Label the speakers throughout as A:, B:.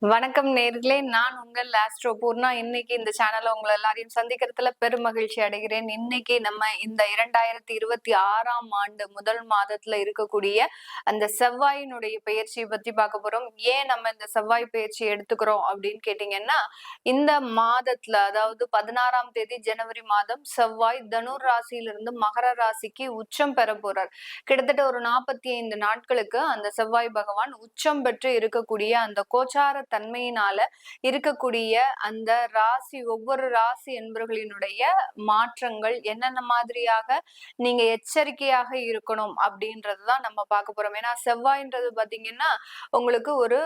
A: வணக்கம் நேர்களே, நான் உங்கள் ஆஸ்ட்ரோ பூர்ணா. இன்னைக்கு இந்த சேனல்ல உங்களை எல்லாரையும் சந்திக்கிறதுல பெரும் மகிழ்ச்சி அடைகிறேன். இன்னைக்கு நம்ம இந்த 2026ஆம் ஆண்டு முதல் மாதத்துல இருக்கக்கூடிய அந்த செவ்வாயினுடைய பெயர்ச்சியை பத்தி பார்க்க போறோம். ஏன் நம்ம இந்த செவ்வாய் பெயர்ச்சி எடுத்துக்கிறோம் அப்படின்னு கேட்டீங்கன்னா, இந்த மாதத்துல அதாவது 16ஆம் தேதி ஜனவரி மாதம் செவ்வாய் தனுர் ராசியிலிருந்து மகர ராசிக்கு உச்சம் பெற போறார். கிட்டத்தட்ட ஒரு 45 நாட்களுக்கு அந்த செவ்வாய் பகவான் உச்சம் பெற்று இருக்கக்கூடிய அந்த கோச்சார தன்மையினால இருக்கக்கூடிய அந்த ராசி, ஒவ்வொரு ராசி என்பவர்களினுடைய மாற்றங்கள் என்னென்ன மாதிரியாக நீங்க எச்சரிக்கையாக இருக்கணும் அப்படின்றதுதான் நம்ம பார்க்க போறோம். ஏன்னா செவ்வாய்ன்றது பாத்தீங்கன்னா உங்களுக்கு ஒரு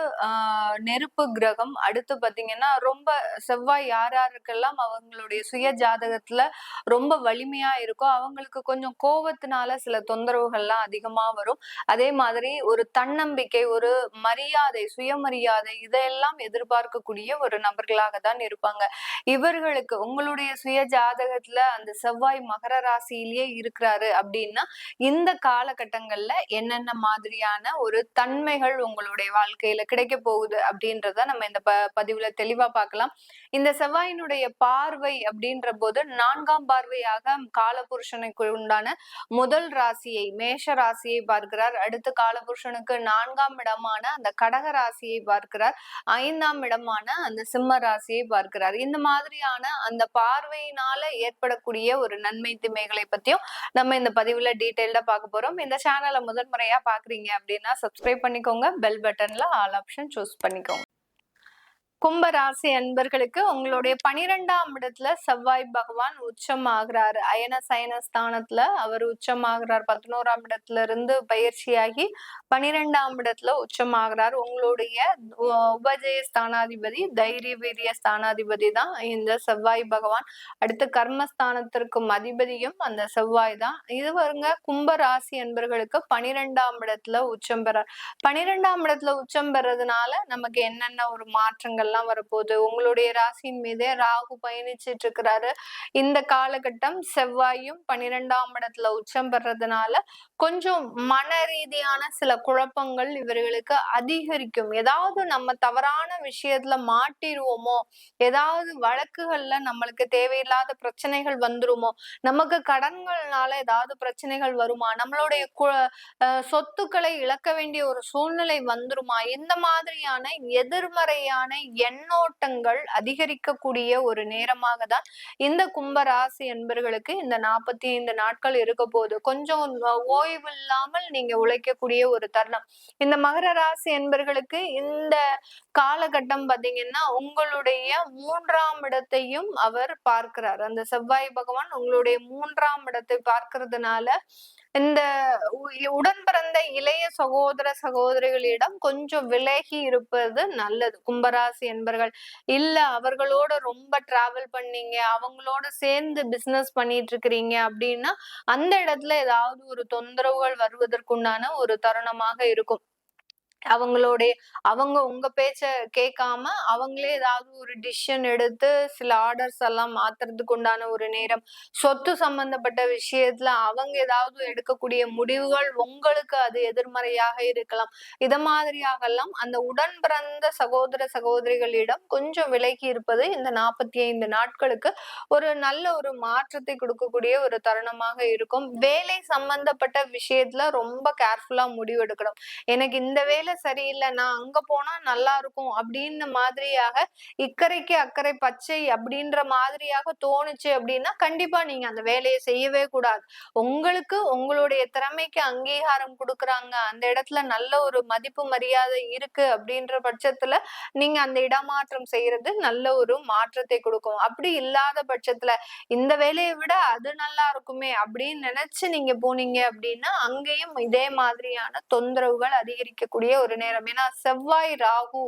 A: நெருப்பு கிரகம். அடுத்து பாத்தீங்கன்னா ரொம்ப செவ்வாய் யார் யாருக்கெல்லாம் அவங்களுடைய சுய ஜாதகத்துல ரொம்ப வலிமையா இருக்கோ அவங்களுக்கு கொஞ்சம் கோவத்தினால சில தொந்தரவுகள்லாம் அதிகமா வரும். அதே மாதிரி ஒரு தன்னம்பிக்கை, ஒரு மரியாதை, சுயமரியாதை இதெல்லாம் எதிர்பார்க்கக்கூடிய ஒரு நபர்களாக தான் இருப்பாங்க. இவர்களுக்கு உங்களுடைய சுய ஜாதகத்துல அந்த செவ்வாய் மகர ராசியிலேயே இருக்கிறாரு அப்படின்னா இந்த காலகட்டங்கள்ல என்னென்ன மாதிரியான ஒரு தன்மைகள் உங்களுடைய வாழ்க்கையில கிடைக்க போகுது அப்படின்றத நம்ம இந்த பதிவுல தெளிவா பார்க்கலாம். இந்த செவ்வாயினுடைய பார்வை அப்படின்ற போது 4ஆம் பார்வையாக காலபுருஷனுக்கு உண்டான முதல் ராசியை மேஷ ராசியை பார்க்கிறார். அடுத்து காலபுருஷனுக்கு 4ஆம் இடமான அந்த கடக ராசியை பார்க்கிறார். 5ஆம் இடமான அந்த சிம்ம ராசியை பார்க்கிறார். இந்த மாதிரியான அந்த பார்வையினால ஏற்படக்கூடிய ஒரு நன்மை தீமைகளை பத்தியும் நம்ம இந்த பதிவுல டீடைல்டா பார்க்க போறோம். இந்த சேனலை முதன்முறையா பாக்குறீங்க அப்படின்னா சப்ஸ்கிரைப் பண்ணிக்கோங்க. பெல் பட்டன்ல ஆல் ஆப்ஷன் சூஸ் பண்ணிக்கோங்க. கும்பராசி அன்பர்களுக்கு உங்களுடைய 12ஆம் இடத்துல செவ்வாய் பகவான் உச்சம் ஆகிறாரு. அயன சயன ஸ்தானத்துல அவர் உச்சம் ஆகிறார். 11ஆம் இடத்துல இருந்து பயிற்சியாகி 12ஆம் இடத்துல உச்சம் ஆகிறார். உங்களுடைய உபஜய ஸ்தானாதிபதி, தைரிய வீரிய ஸ்தானாதிபதி தான் இந்த செவ்வாய் பகவான். அடுத்து கர்மஸ்தானத்திற்கும் அதிபதியும் அந்த செவ்வாய் தான். இது வருங்க கும்பராசி அன்பர்களுக்கு 12ஆம் இடத்துல உச்சம் பெறார். 12ஆம் இடத்துல உச்சம் பெறதுனால நமக்கு என்னென்ன ஒரு மாற்றங்கள் வரப்போகுது. உங்களுடைய ராசியின் மீதே ராகு பயணிச்சிட்டு இருக்கிறாரு. இந்த காலகட்டம் செவ்வாயும் 12ஆம் இடத்துல உச்சம் பெறதுனால கொஞ்சம் மன ரீதியான சில குழப்பங்கள் இவர்களுக்கு அதிகரிக்கும். ஏதாவது நம்ம தவறான விஷயத்துல மாட்டிடுவோமோ, ஏதாவது வழக்குகள்ல நம்மளுக்கு தேவையில்லாத பிரச்சனைகள் வந்துருமோ, நமக்கு கடன்கள்னால ஏதாவது பிரச்சனைகள் வருமா, நம்மளுடைய சொத்துக்களை இழக்க வேண்டிய ஒரு சூழ்நிலை வந்துருமா, இந்த மாதிரியான எதிர்மறையான எண்ணோட்டங்கள் அதிகரிக்கக்கூடிய ஒரு நேரமாக தான் இந்த கும்பராசி என்பர்களுக்கு இந்த 45 நாட்கள் இருக்க போகுது. கொஞ்சம் ஓய்வு இல்லாமல் நீங்க உழைக்கக்கூடிய ஒரு தருணம். இந்த மகர ராசி என்பர்களுக்கு இந்த காலகட்டம் பாத்தீங்கன்னா உங்களுடைய 3ஆம் இடத்தையும் அவர் பார்க்கிறார். அந்த செவ்வாய் பகவான் உங்களுடைய 3ஆம் இடத்தை பார்க்கிறதுனால இந்த உடன் பிறந்த இளைய சகோதர சகோதரிகளிடம் கொஞ்சம் விலகி இருப்பது நல்லது. கும்பராசி என்பர்கள் இல்ல அவர்களோட ரொம்ப டிராவல் பண்ணீங்க, அவங்களோட சேர்ந்து பிசினஸ் பண்ணிட்டு இருக்கிறீங்க அப்படின்னா அந்த இடத்துல ஏதாவது ஒரு தொந்தரவுகள் வருவதற்குண்டான ஒரு தருணமாக இருக்கும். அவங்க உங்க பேச்ச கேட்காம அவங்களே ஏதாவது ஒரு டிசிஷன் எடுத்து சில ஆர்டர்ஸ் எல்லாம் மாத்துறதுக்கு உண்டான ஒரு நேரம். சொத்து சம்பந்தப்பட்ட விஷயத்துல அவங்க ஏதாவது எடுக்கக்கூடிய முடிவுகள் உங்களுக்கு அது எதிர்மறையாக இருக்கலாம். இத மாதிரியாக எல்லாம் அந்த உடன் பிறந்த சகோதர சகோதரிகளிடம் கொஞ்சம் விலகி இருப்பது இந்த 45 நாட்களுக்கு ஒரு நல்ல ஒரு மாற்றத்தை கொடுக்கக்கூடிய ஒரு தருணமாக இருக்கும். வேலை சம்பந்தப்பட்ட விஷயத்துல ரொம்ப கேர்ஃபுல்லா முடிவு எடுக்கணும். எனக்கு இந்த வேலை சரியில்லை, நான் அங்க போனா நல்லா இருக்கும் அப்படின்னு மாதிரியாக இக்கரைக்கு அக்கறை பச்சை அப்படின்ற மாதிரியாக தோணுச்சு அப்படின்னா கண்டிப்பா நீங்க அந்த வேலையை செய்யவே கூடாது. உங்களுக்கு உங்களுடைய திறமைக்கு அங்கீகாரம் கொடுக்குறாங்க, அந்த இடத்துல நல்ல ஒரு மதிப்பு மரியாதை இருக்கு அப்படின்ற பட்சத்துல நீங்க அந்த இடமாற்றம் செய்யறது நல்ல ஒரு மாற்றத்தை கொடுக்கும். அப்படி இல்லாத பட்சத்துல இந்த வேலையை விட அது நல்லா இருக்குமே அப்படின்னு நினைச்சு நீங்க போனீங்க அப்படின்னா அங்கேயும் இதே மாதிரியான தொந்தரவுகள் அதிகரிக்கக்கூடிய ஒரு நேரம். ஏன்னா செவ்வாய் ராகு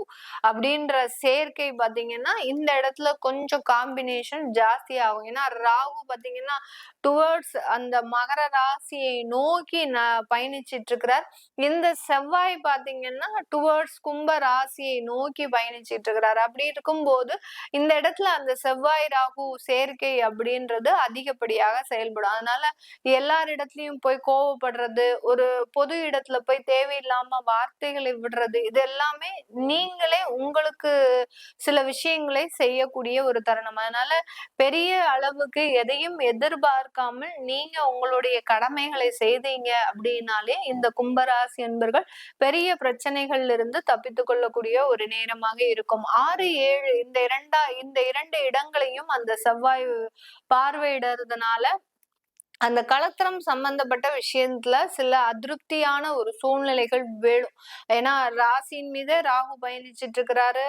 A: அப்படின்ற சேர்க்கை பாத்தீங்கன்னா இந்த இடத்துல கொஞ்சம் காம்பினேஷன் ஜாஸ்தி ஆகும். ஏன்னா ராகு பாத்தீங்கன்னா டுவர்ட்ஸ் அந்த மகர ராசியை நோக்கி பயணிச்சிட்டு இருக்கிறார். இந்த செவ்வாய் பாத்தீங்கன்னா டுவர்ட்ஸ் கும்ப ராசியை நோக்கி பயணிச்சிட்டு இருக்கிறார். அப்படி இருக்கும்போது இந்த இடத்துல அந்த செவ்வாய் ராகு சேர்க்கை அப்படின்றது அதிகப்படியாக செயல்படும். அதனால எல்லாரிடத்துலயும் போய் கோவப்படுறது, ஒரு பொது இடத்துல போய் தேவையில்லாம வார்த்தைகளை வார்த்தைகளை விடுறது, இது எல்லாமே நீங்களே உங்களுக்கு சில விஷயங்களை செய்யக்கூடிய ஒரு தருணம். அதனால பெரிய அளவுக்கு எதையும் எதிர்பார்க்காமல் நீங்க உங்களுடைய கடமைகளை செய்தீங்க அப்படின்னாலே இந்த கும்பராசி என்பர்கள் பெரிய பிரச்சனைகள்ல இருந்து தப்பித்துக் கொள்ளக்கூடிய ஒரு நேரமாக இருக்கும். 6, 7 இந்த இரண்டு இடங்களையும் அந்த செவ்வாய் பார்வையிடுறதுனால அந்த களத்திரம் சம்பந்தப்பட்ட விஷயத்துல சில அதிருப்தியான ஒரு சூழ்நிலைகள் வேணும். ஏன்னா ராசியின் மீது ராகு பயணிச்சிட்டு இருக்கிறாரு.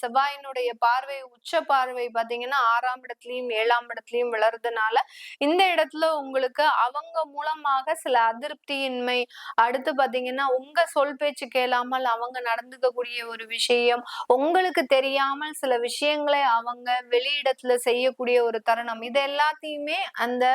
A: செவ்வாயினுடைய பார்வை, உச்ச பார்வை பாத்தீங்கன்னா 6ஆம் இடத்துலயும் 7ஆம் இடத்துலயும் விழறதுனால இந்த இடத்துல உங்களுக்கு அவங்க மூலமாக சில அதிருப்தியின்மை, அடுத்து பாத்தீங்கன்னா உங்க சொல் பேச்சு கேளாமல் அவங்க நடந்துக்கக்கூடிய ஒரு விஷயம், உங்களுக்கு தெரியாமல் சில விஷயங்களை அவங்க வெளியிடத்துல செய்யக்கூடிய ஒரு தருணம், இது எல்லாத்தையுமே அந்த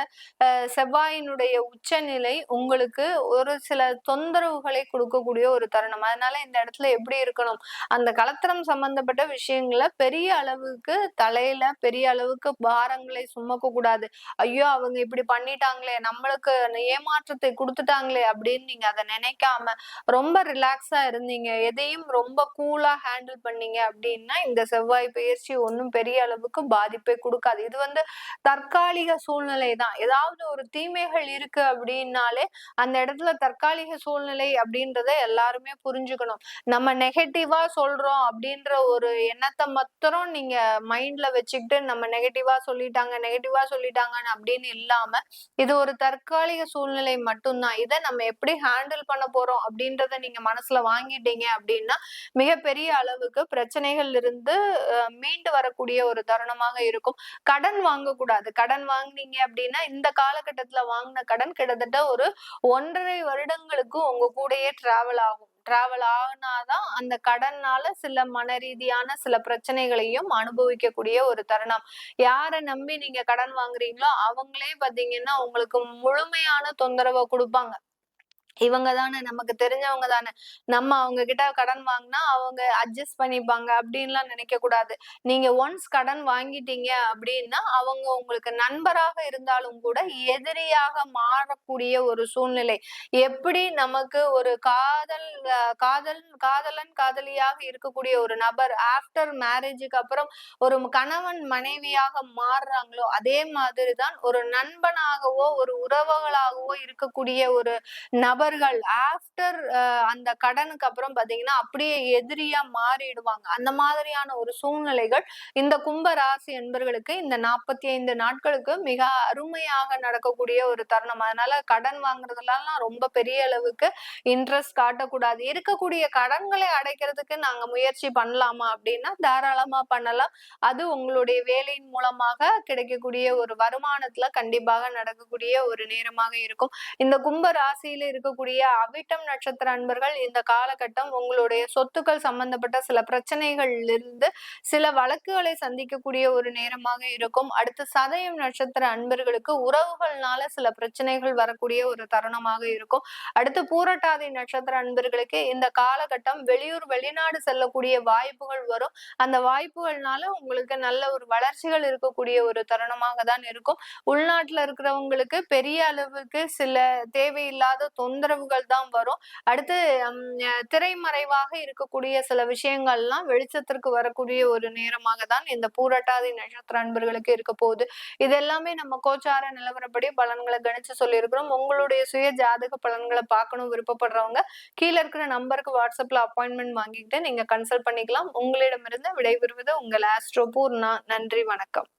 A: செவ்வாயினுடைய உச்சநிலை உங்களுக்கு ஒரு சில தொந்தரவுகளை கொடுக்கக்கூடிய ஒரு தருணம். அதனால இந்த இடத்துல எப்படி இருக்கணும், அந்த கலத்திரம் சம்பந்தப்பட்ட விஷயங்கள பெரிய அளவுக்கு தலையில பெரிய அளவுக்கு பாரங்களை சுமக்க கூடாது. ஐயோ அவங்க இப்படி பண்ணிட்டாங்களே, நம்மளுக்கு ஏமாற்றத்தை கொடுத்துட்டாங்களே அப்படின்னு நீங்க அதை நினைக்காம ரொம்ப ரிலாக்ஸா இருந்தீங்க, எதையும் ரொம்ப கூலா ஹேண்டில் பண்ணீங்க அப்படின்னா இந்த செவ்வாய் பயிற்சி ஒன்றும் பெரிய அளவுக்கு பாதிப்பை கொடுக்காது. இது தற்காலிக சூழ்நிலை தான். ஏதாவது ஒரு தீமைகள் இருக்கு அப்படின்னாலே அந்த இடத்துல தற்காலிக சூழ்நிலை அப்படின்றத எல்லாருமே புரிஞ்சுக்கணும். நம்ம நெகட்டிவா சொல்றோம் அப்படின்ற ஒரு எண்ணத்தை மாத்திரம் நீங்க மைண்ட்ல வச்சுக்கிட்டு நம்ம நெகட்டிவா சொல்லிட்டாங்கன்னு அப்படின்னு இல்லாம இது ஒரு தற்காலிக சூழ்நிலை மட்டும்தான். இதை நம்ம எப்படி ஹேண்டில் பண்ண போறோம் அப்படின்றத நீங்க மனசுல வாங்கிட்டீங்க அப்படின்னா மிகப்பெரிய அளவுக்கு பிரச்சனைகள் இருந்து மீண்டு வரக்கூடிய ஒரு தருணமாக இருக்கும். கடன் வாங்கக்கூடாது. கடன் வாங்கினீங்க அப்படின்னா இந்த காலகட்டத்துல வாங்கின கடன் கிட்டத்தட்ட ஒரு 1.5 வருடங்களுக்கு உங்க கூடயே டிராவல் ஆகும். டிராவல் ஆனாதான் அந்த கடன்னால சில மன ரீதியான சில பிரச்சனைகளையும் அனுபவிக்கக்கூடிய ஒரு தருணம். யாரை நம்பி நீங்க கடன் வாங்குறீங்களோ அவங்களே பாத்தீங்கன்னா உங்களுக்கு முழுமையான தொந்தரவை கொடுப்பாங்க. இவங்க தானே, நமக்கு தெரிஞ்சவங்க தானே, நம்ம அவங்க கிட்ட கடன் வாங்கினா அவங்க அட்ஜஸ்ட் பண்ணிப்பாங்க அப்படின்லாம் நினைக்க கூடாது. நீங்க ஒன்ஸ் கடன் வாங்கிட்டீங்க அப்படின்னா அவங்க உங்களுக்கு நண்பராக இருந்தாலும் கூட எதிரியாக மாறக்கூடிய ஒரு சூழ்நிலை. எப்படி நமக்கு ஒரு காதலன் காதலியாக இருக்கக்கூடிய ஒரு நபர் ஆஃப்டர் மேரேஜுக்கு அப்புறம் ஒரு கணவன் மனைவியாக மாறுறாங்களோ அதே மாதிரிதான் ஒரு நண்பனாகவோ ஒரு உறவுகளாகவோ இருக்கக்கூடிய ஒரு நபர்கள் ஆஃப்டர் அந்த கடனுக்கு அப்புறம் பாத்தீங்கன்னா அப்படியே எதிரியா மாறிடுவாங்க. அந்த மாதிரியான ஒரு சூழ்நிலைகள் இந்த கும்ப ராசி என்பர்களுக்கு இந்த 45 நாட்களுக்கு மிக அருமையாக நடக்கக்கூடிய ஒரு தருணம். அதனால கடன் வாங்குறதுலாம் ரொம்ப பெரிய அளவுக்கு இன்ட்ரெஸ்ட் காட்டக்கூடாது. இருக்கக்கூடிய கடன்களை அடைக்கிறதுக்கு நாங்க முயற்சி பண்ணலாமா அப்படின்னா தாராளமா பண்ணலாம். அது உங்களுடைய வேலையின் மூலமாக கிடைக்கக்கூடிய ஒரு வருமானத்துல கண்டிப்பாக நடக்கக்கூடிய ஒரு நேரமாக இருக்கும். இந்த கும்ப ராசியில இருக்கக்கூடிய அவிட்டம் நட்சத்திர அன்பர்கள் இந்த காலகட்டம் உங்களுடைய சொத்துக்கள் சம்பந்தப்பட்ட சில பிரச்சனைகள் இருந்து சில வழக்குகளை சந்திக்கக்கூடிய ஒரு நேரமாக இருக்கும். அடுத்து சதயம் நட்சத்திர அன்பர்களுக்கு உறவுகள்னால சில பிரச்சனைகள் வரக்கூடிய ஒரு தருணமாக இருக்கும். அடுத்து பூரட்டாதி நட்சத்திர அன்பர்களுக்கு இந்த காலகட்டம் வெளியூர் வெளிநாடு செல்லக்கூடிய வாய்ப்புகள் வரும். அந்த வாய்ப்புகள்னால உங்களுக்கு நல்ல ஒரு வளர்ச்சிகள் இருக்கக்கூடிய ஒரு தருணமாக தான் இருக்கும். உள்நாட்டுல இருக்கிறவங்களுக்கு பெரிய அளவுக்கு சில தேவையில்லாத தொந்தரவுகள் தான் வரும். அடுத்து திரைமறைவாக இருக்கக்கூடிய சில விஷயங்கள்லாம் வெளிச்சத்திற்கு வரக்கூடிய ஒரு நேரமாக தான் இந்த பூரட்டாதி நட்சத்திர அன்பர்களுக்கு இருக்க போகுது. இது எல்லாமே நம்ம கோச்சார நிலவரப்படி பலன்களை கணிச்சு சொல்லியிருக்கிறோம். உங்களுடைய சுய ஜாதக பலன்களை பார்க்கணும் விருப்பப்படுறவங்க கீழே இருக்கிற நம்பருக்கு வாட்ஸ்அப்ல அப்பாயின்மெண்ட் வாங்கிக்கிட்டு நீங்க கன்சல்ட் பண்ணிக்கலாம். உங்களிடமிருந்து விடைபெறுவது உங்கள் ஆஸ்ட்ரோ பூர்ணா. நன்றி, வணக்கம்.